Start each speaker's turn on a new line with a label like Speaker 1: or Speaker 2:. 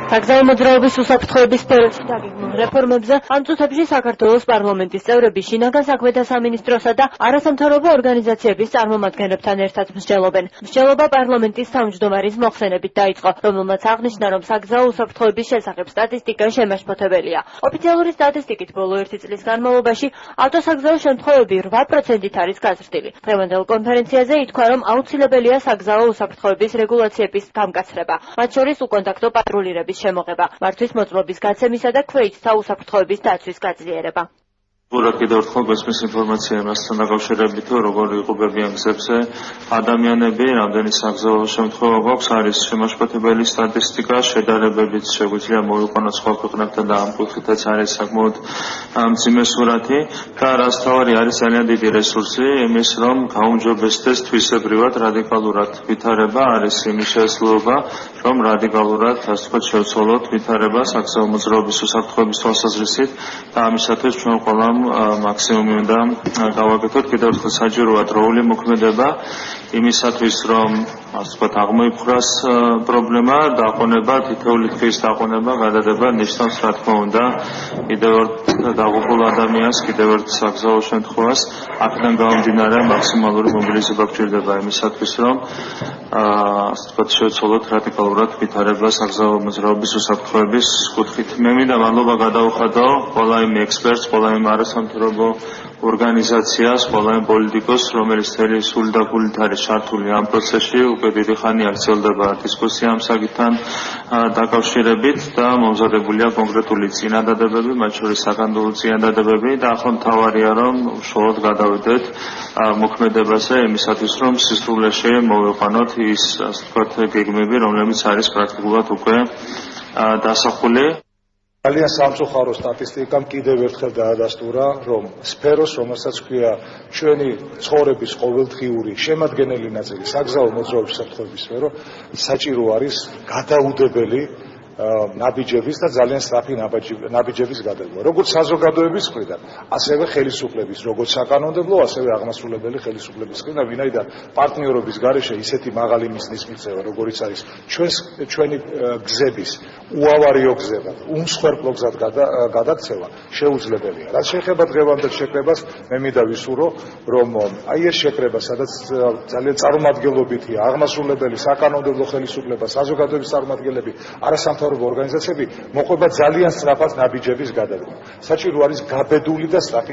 Speaker 1: საგზაო მოძრაობის უსაფრთხოების სფეროში დაგეგმილ რეფორმებზე ამ წუთებში საქართველოს პარლამენტის წევრები შინაგან საქმეთა სამინისტროსა და არასამთავრობო ორგანიზაციების წარმომადგენლებთან ერთად მსჯელობენ. მსჯელობა პარლამენტის თავმჯდომარის მოხსენებით დაიწყო, რომელმაც აღნიშნა, რომ საგზაო უსაფრთხოების შესახებ სტატისტიკა შემაშფოთებელია. ოფიციალური სტატისტიკით ბოლო 1 წლის განმავლობაში ავტოსაგზაო შემთხვევები 8%-ით არის გაზრდილი. დღევანდელ კონფერენციაზე ითქვა, რომ აუცილებელია საგზაო უსაფრთხოების რეგულაციების გამკაცრება, მათ შორის უკონტაქტო პატრულირების შემოღება, მართვის მოწყობის გაცემისა და ქვეითთა უსაფრთხოების დაცვის გაძლიერება.
Speaker 2: კიდევ ერთხელ გესმის ინფორმაცია იმასთან დაკავშირებით, როგორ იყოფებიან გზებზე ადამიანები, რამდენი საგზაო შემთხვევა გვაქვს, არის შემაშფოთებელი სტატისტიკა, შედარებებით შეგვიძლია მოვიყვანოთ სხვა ქვეყნებთან და ამ კუთხითაც არის საკმაოდ მძიმე სურათი და რაც თავარი არის ძალიან დიდი რესურსი იმის, რომ გაუმჯობესდეს თვისებრივად რადიკალურად ვითარება, არის იმის შესაძლებლობა, რომ რადიკალურად ასე ვთქვათ შევცვალოთ ვითარება საგზაო მოძრაობის უსაფრთხოების თვალსაზრისით და ამისათვის ჩვენ ყველა მაქსიმუმი უნდა გავაკეთოთ. კიდევ ერთხელ საჭიროა დროული მოქმედება იმისათვის, რომ ასე ვთქვათ აღმოიფხვრას პრობლემა, დაყონება, თითოეული დღის დაყონება, გადადება ნიშნავს რა თქმა უნდა კიდევ ერთ დაღუპულ ადამიანს, კიდევ ერთ საგზაო შემთხვევას, აქედან გამომდინარე მაქსიმალური მობილიზება გვჭირდება იმისათვის, რომ ასე ვთქვათ შევცვალოთ რადიკალურად ვითარება საგზაო მოძრაობის უსაფრთხოების კუთხით. მე მინდა მადლობა გადავუხადო ყველა იმ ექსპერტს, ყველა იმ არასამთავრობო ორგანიზაციას, ყველა იმ პოლიტიკოსს, რომელიც სული და გულით არის ჩართული ამ პროცესში, უკვე დიდი ხანია გრძელდება დისკუსია ამ საკითხთან დაკავშირებით და მომზადებულია კონკრეტული წინადადებები, მათ შორის საკანონმდებლო წინადადებები და ახლა მთავარია, რომ უშუალოდ გადავიდეთ მოქმედებაზე იმისათვის, რომ სისრულეში მოვიყვანოთ ის ასე ვთქვათ გეგმები, რომლებიც არის პრაქტიკულად უკვე დასახული.
Speaker 3: ძალიან სამწუხარო სტატისტიკამ კიდევ ერთხელ დაადასტურა, რომ სფეროს, რომელსაც ქვია ჩვენი ცხოვრების ყოველდღიური შემადგენელი ნაწილი, საგზაო მოძრაობის უსაფრთხოების სფერო, საჭირო არის გადაუდებელი ნაბიჯების და ძალიან სწრაფი ნაბიჯების გადადგმა. როგორც საზოგადოების მხრიდან, ასევე ხელისუფლების, როგორც საკანონმდებლო, ასევე აღმასრულებელი ხელისუფლების მხრიდან, ვინაიდან პარტნიორობის გარეშე ისეთი მაღალი მიზნის მიღწევა, როგორიც არის ჩვენი გზების უავარიო გზებად, უმსხვერპლო გზად გადაქცევა შეუძლებელია. რაც შეეხება დღევანდელ შეკრებას, მე მინდა ვისურვო, რომ აი ეს შეკრება, სადაც ძალიან წარმომადგენლობითია აღმასრულებელი, საკანონმდებლო ხელისუფლება, საზოგადოების წარმომადგენლები, არასამთავრობო ორგანიზაციები მოყვება ძალიან სწრაფად ნაბიჯების გადადგმა. საჭირო არის გაბედული და სწრაფი